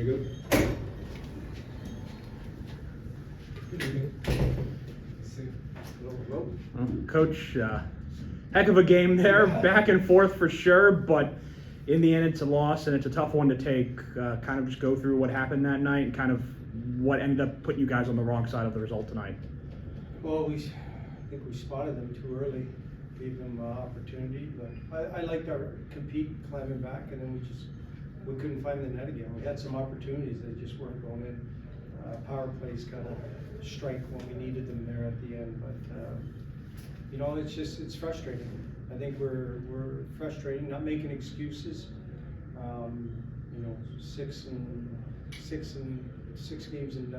good. Good evening. Let's see. Coach, heck of a game there, back and forth for sure, but in the end it's a loss and it's a tough one to take. Kind of just go through what happened that night and kind of what ended up putting you guys on the wrong side of the result tonight. Well, I think we spotted them too early, gave them opportunity, but I liked our compete climbing back, and then we couldn't find the net again. We had some opportunities, they just weren't going in. Power plays got a strike when we needed them there at the end, but you know, it's frustrating. I think we're frustrating, not making excuses. You know, six games in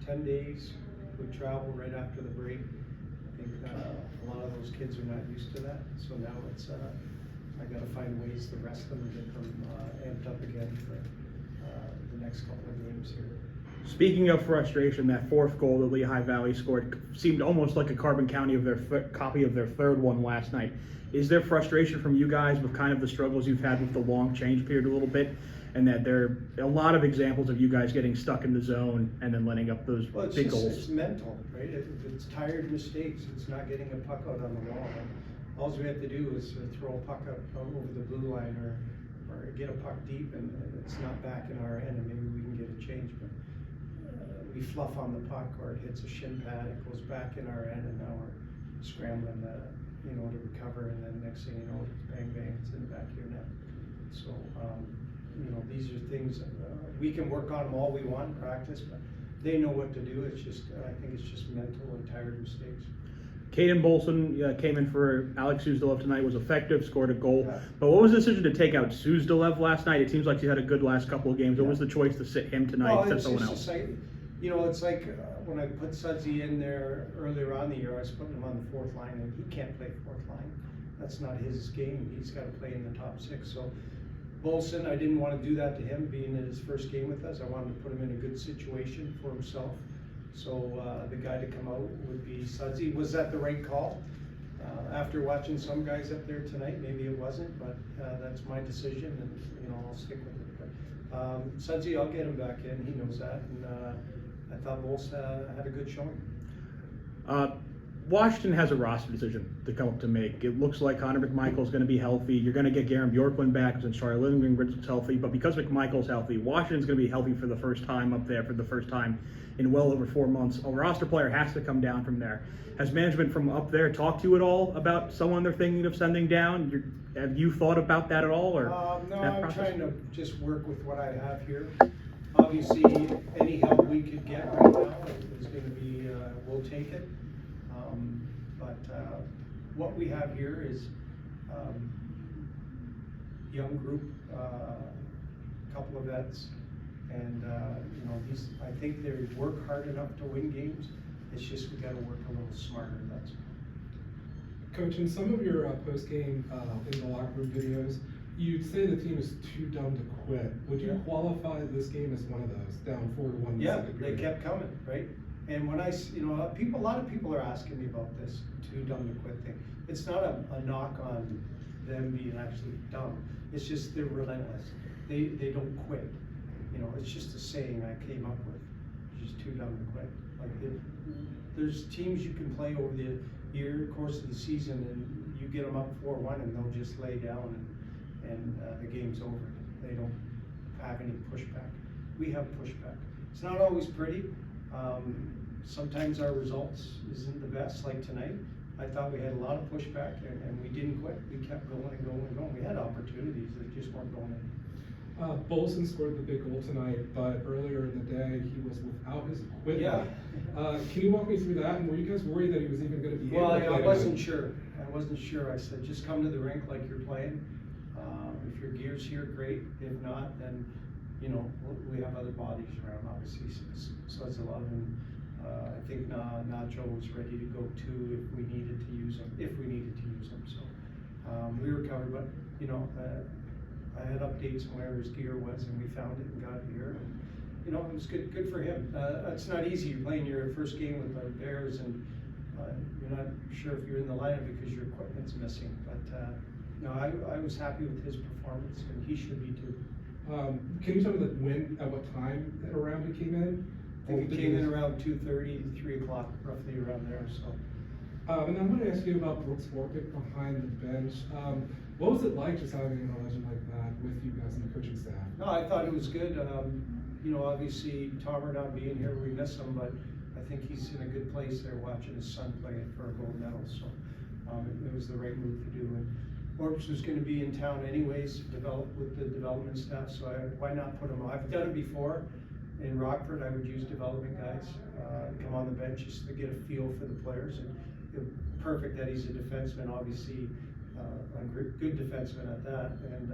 10 days. We travel right after the break. I think a lot of those kids are not used to that. So now it's I got to find ways to rest them and get them amped up again for the next couple of games here. Speaking of frustration, that fourth goal that Lehigh Valley scored seemed almost like a carbon copy of their third one last night. Is there frustration from you guys with kind of the struggles you've had with the long change period a little bit, and that there are a lot of examples of you guys getting stuck in the zone and then letting up those big goals? It's mental, right? It's tired mistakes. It's not getting a puck out on the wall. All we have to do is throw a puck up over the blue line or get a puck deep, and it's not back in our end, and maybe we can get a change. But we fluff on the puck, or it hits a shin pad, it goes back in our end, and now we're scrambling to recover, and then next thing you know, it's bang bang, it's in the back of your net. So you know, these are things we can work on them all we want in practice, but they know what to do. It's just I think it's just mental and tired mistakes. Caden Bolson came in for Alex Suzdalev tonight, was effective, scored a goal. Yeah. But what was the decision to take out Suzdalev last night? It seems like he had a good last couple of games. What was the choice to sit him tonight instead of someone else? You know, it's like when I put Sudsy in there earlier on the year, I was putting him on the fourth line, and he can't play fourth line. That's not his game. He's got to play in the top six. So Bolson, I didn't want to do that to him, being in his first game with us. I wanted to put him in a good situation for himself. So the guy to come out would be Sudsy. Was that the right call? After watching some guys up there tonight, maybe it wasn't, but that's my decision, and you know, I'll stick with it. But Sudsy, I'll get him back in. He knows that, and I thought Bols had a good showing. Washington has a roster decision to come up to make. It looks like Connor McMichael's going to be healthy. You're going to get Garen Bjorklund back since Charlie Lindgren's healthy. But because McMichael's healthy, Washington's going to be healthy for the first time up there for the first time in well over 4 months. A roster player has to come down from there. Has management from up there talked to you at all about someone they're thinking of sending down? Have you thought about that at all? Or no, I'm trying to just work with what I have here. Obviously, any help we could get right now is going to be, we'll take it. But what we have here is young group, couple of vets, and you know, I think they work hard enough to win games. It's just we got to work a little smarter. That's Coach, in some of your post-game in the locker room videos, you'd say the team is too dumb to quit. Would you qualify this game as one of those, down 4-1? Yeah, they kept coming, right? And when you know, a lot of people are asking me about this too dumb to quit thing. It's not a knock on them being actually dumb. It's just they're relentless. They don't quit. You know, it's just a saying I came up with. It's just too dumb to quit. Like there's teams you can play over the course of the season, and you get them up 4-1, and they'll just lay down, and the game's over. They don't have any pushback. We have pushback. It's not always pretty. Sometimes our results isn't the best, like tonight. I thought we had a lot of pushback, and we didn't quit. We kept going and going and going. We had opportunities that just weren't going in. Bolson scored the big goal tonight, but earlier in the day he was without his equipment. Yeah. Can you walk me through that? And were you guys worried that he was even going to be able to play? Well, I wasn't sure. I said, just come to the rink like you're playing. If your gear's here, great. If not, then you know, we have other bodies around, obviously. So it's a lot of them. I think Nacho was ready to go too if we needed to use him. So we were covered, but you know, I had updates on where his gear was, and we found it and got it here. And you know, it was good for him. It's not easy. You're playing your first game with the Bears, and you're not sure if you're in the lineup because your equipment's missing. But no, I was happy with his performance, and he should be too. Can you tell me like when, at what time around he came in? I think it came in around 2:30, 3 o'clock, roughly around there, so. And I want to ask you about Brooks Borpick behind the bench. What was it like just having a legend like that with you guys and the coaching staff? No, I thought it was good. You know, obviously, Tomer not being here, we miss him, but I think he's in a good place there watching his son play for a gold medal, so it was the right move to do. And Orbs was gonna be in town anyways, with the development staff, so why not put him on? I've done it before. In Rockford, I would use development guys, come on the bench just to get a feel for the players. And perfect that he's a defenseman, obviously, a good defenseman at that. And,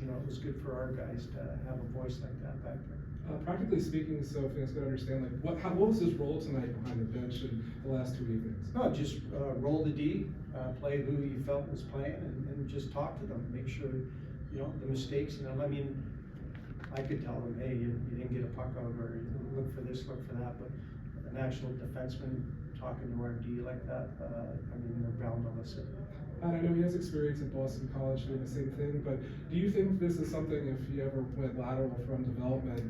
you know, it was good for our guys to have a voice like that back there. Practically speaking, so fans can understand, like, what was his role tonight behind the bench in the last 2 evenings? No, just roll the D, play who you felt was playing, and just talk to them, make sure, you know, the mistakes. And I mean, I could tell them, hey, you didn't get a puck out, or look for this, look for that, but an actual defenseman talking to our D like that, I mean, they're bound to listen. And I know he has experience at Boston College doing the same thing, but do you think this is something, if he ever went lateral from development,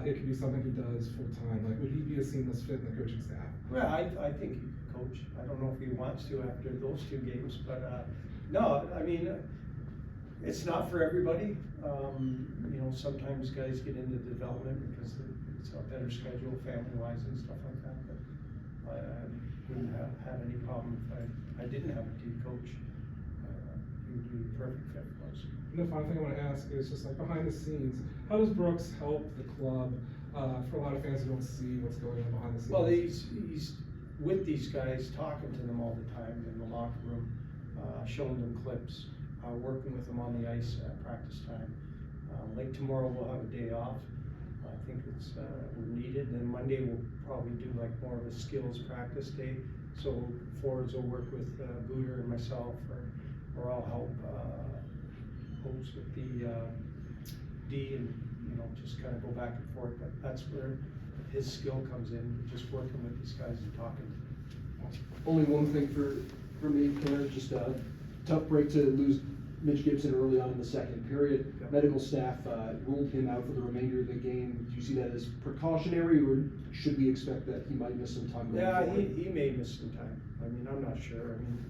it could be something he does full time? Like, would he be a seamless fit in the coaching staff? Well, I think he could coach. I don't know if he wants to after those 2 games, but no, I mean, it's not for everybody. You know, sometimes guys get into development because it's a better schedule family-wise and stuff like that, but I wouldn't have any problem if I didn't have a D coach. He would be a perfect fit for us. And the final thing I want to ask is just like behind the scenes, how does Brooks help the club? For a lot of fans who don't see what's going on behind the scenes. Well, he's with these guys, talking to them all the time in the locker room, showing them clips, working with them on the ice at practice time. Like tomorrow we'll have a day off. I think it's needed. And then Monday we'll probably do like more of a skills practice day. So forwards will work with Booter and myself, or I'll help Hopes with the D, and you know, just kind of go back and forth. But that's where his skill comes in, just working with these guys and talking. Only one thing for me, Karen, just a tough break to lose Mitch Gibson early on in the second period. Yep. Medical staff ruled him out for the remainder of the game. Do you see that as precautionary, or should we expect that he might miss some time going Yeah, forward? he may miss some time. I mean, I'm not sure. I mean,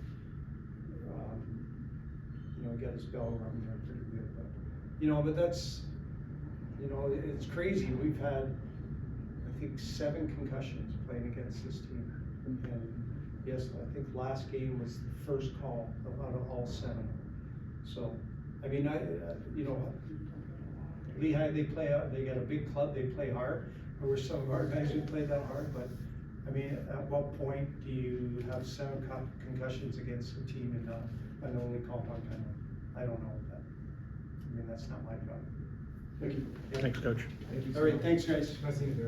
you know, he got his bell rung there pretty good, but you know, but that's, you know, it's crazy. We've had, I think, 7 concussions playing against this team, and yes, I think last game was the first call out of all 7. So, I mean, you know, Lehigh, they got a big club, they play hard. There were some of our guys who played that hard, but I mean, at what point do you have 7 concussions against a team and only call 1 penalty? I don't know that. I mean, that's not my job. Thank you. Thanks, Coach. Thank you so All right, much. thanks, guys. Nice seeing you, Derek.